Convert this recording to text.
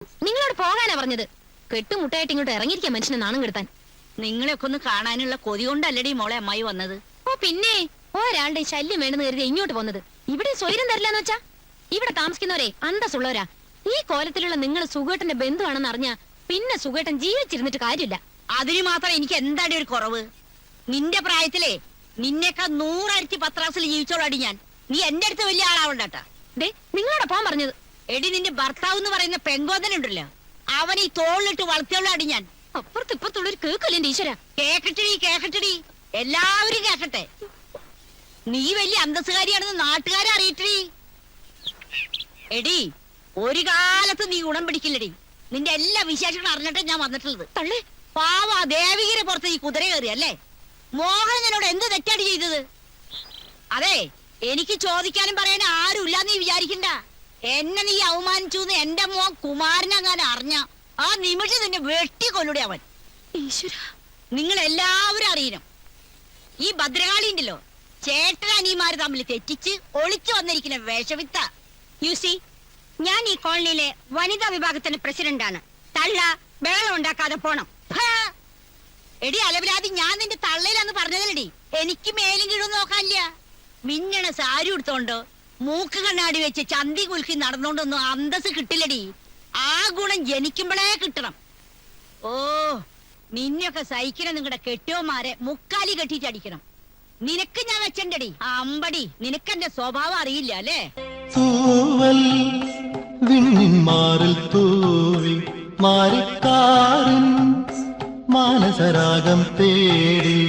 നിങ്ങളോട് പോകാനാ പറഞ്ഞത്. കെട്ടുമുട്ടായിട്ട് ഇങ്ങോട്ട് ഇറങ്ങിയിരിക്കാൻ മനുഷ്യനെ നാണം കെടുത്താൻ. നിങ്ങളെയൊക്കെ ഒന്ന് കാണാനുള്ള കൊതി കൊണ്ടല്ലടി മോളെ അമ്മായി വന്നത്. ഓ പിന്നെ ഒരാളുടെ ശല്യം വേണമെന്ന് കരുതി ഇങ്ങോട്ട് പോന്നത്. ഇവിടെ സ്വൈരം തരില്ലെന്ന് വെച്ചാ? ഇവിടെ താമസിക്കുന്നവരെ അന്തസ്സുള്ളവരാ. ഈ കോലത്തിലുള്ള നിങ്ങൾ സുഖേട്ടന്റെ ബന്ധുവാണെന്ന് അറിഞ്ഞാ പിന്നെ സുഖേട്ടൻ ജീവിച്ചിരുന്നിട്ട് കാര്യമില്ല. അതിന് മാത്രം എനിക്ക് എന്താടി ഒരു കുറവ്? നിന്റെ പ്രായത്തിലേ നിന്നേക്കാ 100 ഇരട്ടി പത്രാസിൽ ജീവിച്ചോളാടി ഞാൻ. നീ എന്റെ അടുത്ത് വലിയ ആളാവണ്ടാട്ടാ. നിങ്ങളോട് പോകാൻ പറഞ്ഞത്. എടി നിന്റെ ഭർത്താവ് എന്ന് പറയുന്ന പെങ്കോതനുണ്ടല്ലോ, അവൻ ഈ തോളിലിട്ട് വളർത്തിയോളാടി ഞാൻ. അപ്പുറത്ത് ഇപ്പുറത്തുള്ളൊരു കേക്കല്ലേ ഈശ്വര. കേക്കട്ടടി എല്ലാവരും കേക്കട്ടെ. നീ വലിയ അന്തസ്സുകാരിയാണെന്ന് നാട്ടുകാരെ അറിയിട്ടടി. എടി ഒരു കാലത്ത് നീ ഗുണം പിടിക്കില്ലടി. നിന്റെ എല്ലാ വിശേഷങ്ങളും അറിഞ്ഞിട്ട് ഞാൻ വന്നിട്ടുള്ളത്. തള്ളേ പാവ ദേവികരെ പുറത്ത് ഈ കുതിര കയറി അല്ലേ? മോഹൻ എന്നോട് എന്ത് തെറ്റാടി ചെയ്തത്? അതെ, എനിക്ക് ചോദിക്കാനും പറയാനും ആരും ഇല്ലാന്ന് നീ വിചാരിക്കണ്ട. എന്നെ നീ അവമാനിച്ചു എന്ന് എന്റെ മോൻ കുമാരനങ്ങാൻ അറിഞ്ഞ ആ നിമിഷം നിന്നെ വെട്ടിക്കൊല്ലൂടെ അവൻ. ഈശ്വര, നിങ്ങൾ എല്ലാവരും അറിയണം, ഈ ഭദ്രകാളി ഉണ്ടല്ലോ, ചേട്ടനനിയന്മാര് തമ്മിൽ തെറ്റിച്ച് ഒളിച്ചു വന്നിരിക്കുന്ന വേഷവിത്ത. യുസി, ഞാൻ ഈ കോളനിയിലെ വനിതാ വിഭാഗത്തിന്റെ പ്രസിഡന്റാണ്. തള്ള ബഹളം ഉണ്ടാക്കാതെ പോണം. എടി അലവിലാതി, ഞാൻ നിന്റെ തള്ളയിലാന്ന് പറഞ്ഞതല്ലടി. എനിക്ക് മേലും കീഴും നോക്കാനില്ല. മിന്നണ സാരി എടുത്തോണ്ടോ മൂക്ക് കണ്ണാടി വെച്ച് ചന്തി കുലുക്കി നടന്നോണ്ടൊന്നും അന്തസ് കിട്ടില്ലടി. ആ ഗുണം ജനിക്കുമ്പോഴേ കിട്ടണം. ഓ, നിന്നെയൊക്കെ സഹിക്കണം നിങ്ങളുടെ കെട്ടിയോമാരെ മുക്കാലി കെട്ടിച്ചടിക്കണം. നിനക്ക് ഞാൻ വെച്ചണ്ടടി അമ്പടി. നിനക്കെന്റെ സ്വഭാവം അറിയില്ല അല്ലേ? തൂവൽ വിണ്ണിന്മാറിൽ തൂവി മാറിക്കാരൻ മാനസരാഗം തേടി